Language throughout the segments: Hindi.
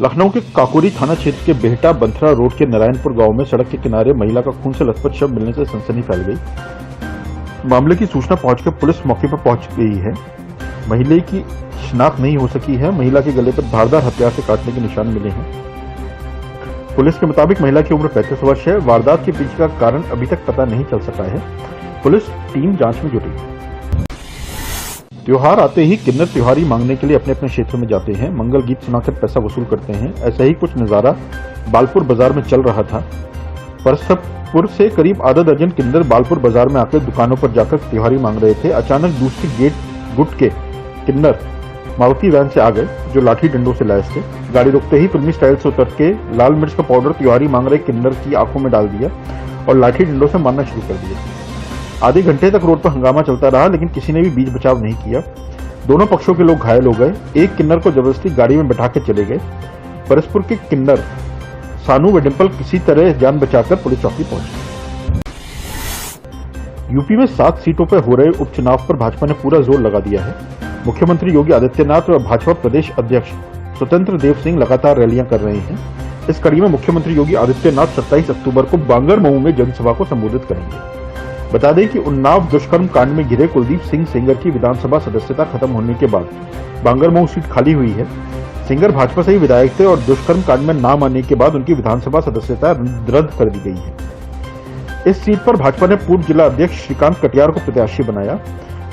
लखनऊ के काकोरी थाना क्षेत्र के बेहटा बंथरा रोड के नारायणपुर गांव में सड़क के किनारे महिला का खून से लथपथ शव मिलने से सनसनी फैल गई। मामले की सूचना पहुंचकर पुलिस मौके पर पहुंच गई है। महिला की शिनाख्त नहीं हो सकी है। महिला के गले पर धारदार हथियार से काटने के निशान मिले हैं। पुलिस के मुताबिक महिला की उम्र 35 वर्ष है। वारदात के पीछे का कारण अभी तक पता नहीं चल सका है। पुलिस टीम जांच में जुटी है। त्योहार आते ही किन्नर त्योहारी मांगने के लिए अपने अपने क्षेत्र में जाते हैं, मंगल गीत सुनाकर पैसा वसूल करते हैं। ऐसा ही कुछ नजारा बालपुर बाजार में चल रहा था। परसपुर से करीब आधा दर्जन किन्नर बालपुर बाजार में आकर दुकानों पर जाकर त्योहारी मांग रहे थे। अचानक दूसरी गेट गुट के किन्नर मारुति वैन से आ गए जो लाठी डंडों से लैस थे। गाड़ी रुकते ही फिल्मी स्टाइल से उतर के लाल मिर्च का पाउडर त्योहारी मांग रहे किन्नर की आंखों में डाल दिया और लाठी डंडों से मारना शुरू कर दिया। आधे घंटे तक रोड पर हंगामा चलता रहा, लेकिन किसी ने भी बीच बचाव नहीं किया। दोनों पक्षों के लोग घायल हो गए। एक किन्नर को जबरदस्ती गाड़ी में बैठा के चले गए। परसपुर के किन्नर सानू व डिंपल किसी तरह जान बचाकर पुलिस चौकी पहुंचे। यूपी में 7 सीटों पर हो रहे उपचुनाव पर भाजपा ने पूरा जोर लगा दिया है। मुख्यमंत्री योगी आदित्यनाथ और भाजपा प्रदेश अध्यक्ष स्वतंत्र देव सिंह लगातार रैलियां कर रहे हैं। इस कड़ी में मुख्यमंत्री योगी आदित्यनाथ 27 अक्टूबर को बांगरमऊ में जनसभा को संबोधित करेंगे। बता दें कि उन्नाव दुष्कर्म कांड में घिरे कुलदीप सिंह सेंगर की विधानसभा सदस्यता खत्म होने के बाद बांगरमऊ सीट खाली हुई है। सेंगर भाजपा से ही विधायक थे और दुष्कर्म कांड में नाम आने के बाद उनकी विधानसभा सदस्यता रद्द कर दी गई है। इस सीट पर भाजपा ने पूर्व जिला अध्यक्ष श्रीकांत कटियार को प्रत्याशी बनाया।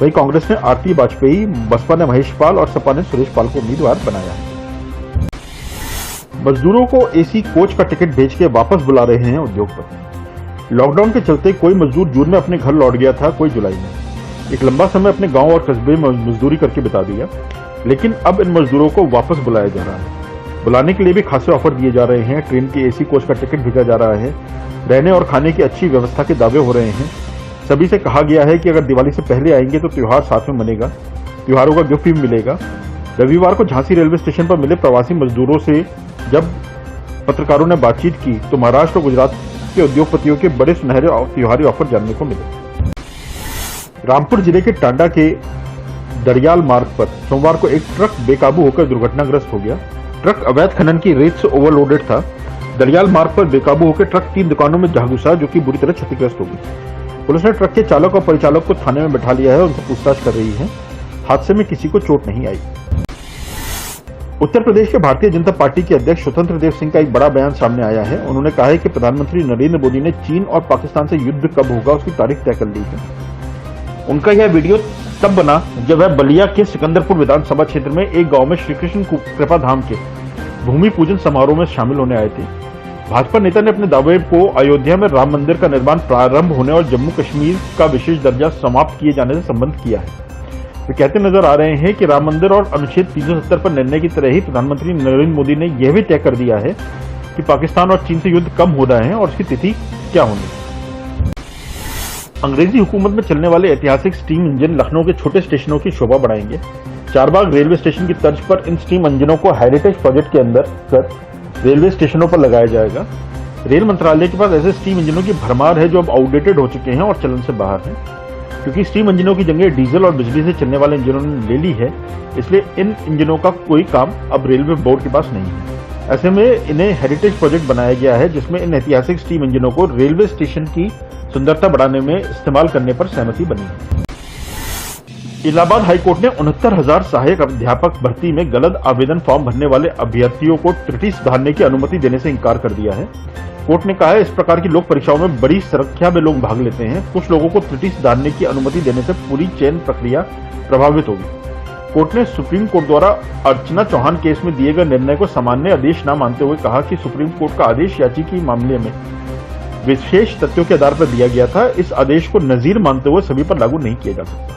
वहीं कांग्रेस ने आरती वाजपेयी, बसपा ने महेश पाल और सपा ने सुरेश पाल को उम्मीदवार बनाया है। मजदूरों को एसी कोच का टिकट भेज के वापस बुला रहे हैं उद्योगपति। लॉकडाउन के चलते कोई मजदूर जून में अपने घर लौट गया था, कोई जुलाई में। एक लंबा समय अपने गांव और कस्बे में मजदूरी करके बिता दिया, लेकिन अब इन मजदूरों को वापस बुलाया जा रहा है। बुलाने के लिए भी खासे ऑफर दिए जा रहे हैं। ट्रेन की एसी कोच का टिकट भेजा जा रहा है। रहने और खाने की अच्छी व्यवस्था के दावे हो रहे हैं। सभी से कहा गया है कि अगर दिवाली से पहले आएंगे तो त्योहार साथ में मनेगा, त्योहारों का गिफ्ट भी मिलेगा। रविवार को झांसी रेलवे स्टेशन पर मिले प्रवासी मजदूरों से जब पत्रकारों ने बातचीत की तो महाराष्ट्र और गुजरात के उद्योगपतियों के बड़े सुनहरे त्योहारी ऑफर जानने को मिले। रामपुर जिले के टांडा के दरियाल मार्ग पर सोमवार को एक ट्रक बेकाबू होकर दुर्घटनाग्रस्त हो गया। ट्रक अवैध खनन की रेत से ओवरलोडेड था। दरियाल मार्ग पर बेकाबू होकर ट्रक 3 दुकानों में जा घुसा, जो कि बुरी तरह क्षतिग्रस्त हो गई। पुलिस ने ट्रक के चालक और परिचालक को थाने में बैठा लिया है और उनसे पूछताछ कर रही है। हादसे में किसी को चोट नहीं आई। उत्तर प्रदेश के भारतीय जनता पार्टी के अध्यक्ष स्वतंत्र देव सिंह का एक बड़ा बयान सामने आया है। उन्होंने कहा है कि प्रधानमंत्री नरेंद्र मोदी ने चीन और पाकिस्तान से युद्ध कब होगा उसकी तारीख तय कर ली है। उनका यह वीडियो तब बना जब वह बलिया के सिकंदरपुर विधानसभा क्षेत्र में एक गांव में श्रीकृष्ण कृपा धाम के भूमि पूजन समारोह में शामिल होने आए थे। भाजपा नेता ने अपने दावे को अयोध्या में राम मंदिर का निर्माण प्रारंभ होने और जम्मू कश्मीर का विशेष दर्जा समाप्त किए जाने से संबंध किया है। वे कहते नजर आ रहे हैं कि राम मंदिर और अनुच्छेद 370 पर निर्णय की तरह ही प्रधानमंत्री नरेंद्र मोदी ने यह भी तय कर दिया है कि पाकिस्तान और चीन से युद्ध कब हो रहा है और उसकी तिथि क्या होगी। अंग्रेजी हुकूमत में चलने वाले ऐतिहासिक स्टीम इंजन लखनऊ के छोटे स्टेशनों की शोभा बढ़ाएंगे। चारबाग रेलवे स्टेशन की तर्ज पर इन स्टीम इंजनों को हेरिटेज प्रोजेक्ट के अंदर कर रेलवे स्टेशनों पर लगाया जाएगा। रेल मंत्रालय के पास ऐसे स्टीम इंजनों की भरमार है जो अब आउटडेटेड हो चुके हैं और चलन से बाहर है। क्योंकि स्टीम इंजनों की जगह डीजल और बिजली से चलने वाले इंजनों ने ले ली है, इसलिए इन इंजनों का कोई काम अब रेलवे बोर्ड के पास नहीं है। ऐसे में इन्हें हेरिटेज प्रोजेक्ट बनाया गया है, जिसमें इन ऐतिहासिक स्टीम इंजनों को रेलवे स्टेशन की सुंदरता बढ़ाने में इस्तेमाल करने पर सहमति बनी है। इलाहाबाद हाईकोर्ट ने 69,000 सहायक अध्यापक भर्ती में गलत आवेदन फॉर्म भरने वाले अभ्यर्थियों को त्रुटि सुधारने की अनुमति देने से इंकार कर दिया है। कोर्ट ने कहा है इस प्रकार की लोक परीक्षाओं में बड़ी संख्या में लोग भाग लेते हैं। कुछ लोगों को त्रुटि सुधारने की अनुमति देने से पूरी चयन प्रक्रिया प्रभावित होगी। कोर्ट ने सुप्रीम कोर्ट द्वारा अर्चना चौहान केस में दिए गए निर्णय को सामान्य आदेश न मानते हुए कहा कि सुप्रीम कोर्ट का आदेश याचिका मामले में विशेष तथ्यों के आधार पर दिया गया था। इस आदेश को नजीर मानते हुए सभी पर लागू नहीं किया जा सकता।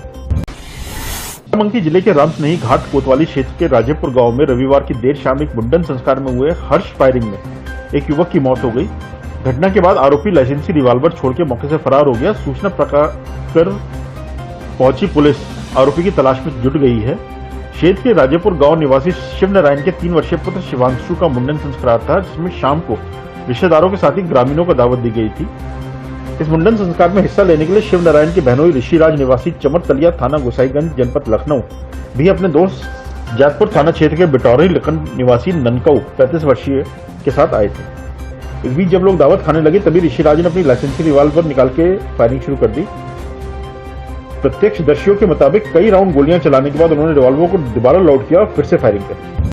बाराबंकी जिले के रामसनेही घाट कोतवाली क्षेत्र के राजेपुर गांव में रविवार की देर शाम एक मुंडन संस्कार में हुए हर्ष फायरिंग में एक युवक की मौत हो गई। घटना के बाद आरोपी लाइसेंसी रिवाल्वर छोड़ के मौके से फरार हो गया। सूचना पर पहुंची पुलिस आरोपी की तलाश में जुट गई है। क्षेत्र के राजेपुर गांव निवासी शिव नारायण के 3 वर्षीय पुत्र शिवांशु का मुंडन संस्कार था, जिसमें शाम को रिश्तेदारों के साथ ही ग्रामीणों को दावत दी गई थी। इस मुंडन संस्कार में हिस्सा लेने के लिए शिव नारायण की बहनोई ऋषिराज निवासी चमरतलिया थाना गोसाईगंज जनपद लखनऊ भी अपने दोस्त जैतपुर थाना क्षेत्र के बिटौरी लखन निवासी ननकऊ 35 वर्षीय के साथ आए थे। इस बीच जब लोग दावत खाने लगे तभी ऋषिराज ने अपनी लाइसेंसी रिवाल्वर निकाल के फायरिंग शुरू कर दी। प्रत्यक्षदर्शियों के मुताबिक कई राउंड गोलियां चलाने के बाद उन्होंने रिवॉल्वर को दोबारा लोड किया और फिर से फायरिंग कर दी।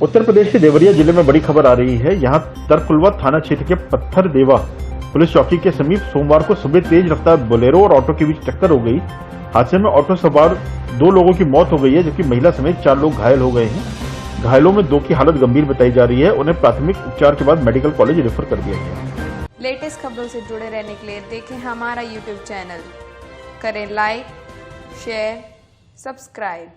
उत्तर प्रदेश के देवरिया जिले में बड़ी खबर आ रही है। यहां तरकुलवा थाना क्षेत्र के पत्थर देवा पुलिस चौकी के समीप सोमवार को सुबह तेज रफ्तार बोलेरो और ऑटो के बीच टक्कर हो गई। हादसे में ऑटो सवार 2 लोगों की मौत हो गई है, जबकि महिला समेत 4 लोग घायल हो गए हैं। घायलों में 2 की हालत गंभीर बताई जा रही है। उन्हें प्राथमिक उपचार के बाद मेडिकल कॉलेज रेफर कर दिया गया। लेटेस्ट खबरों से जुड़े रहने के लिए देखें हमारा YouTube चैनल, करें लाइक, शेयर, सब्सक्राइब।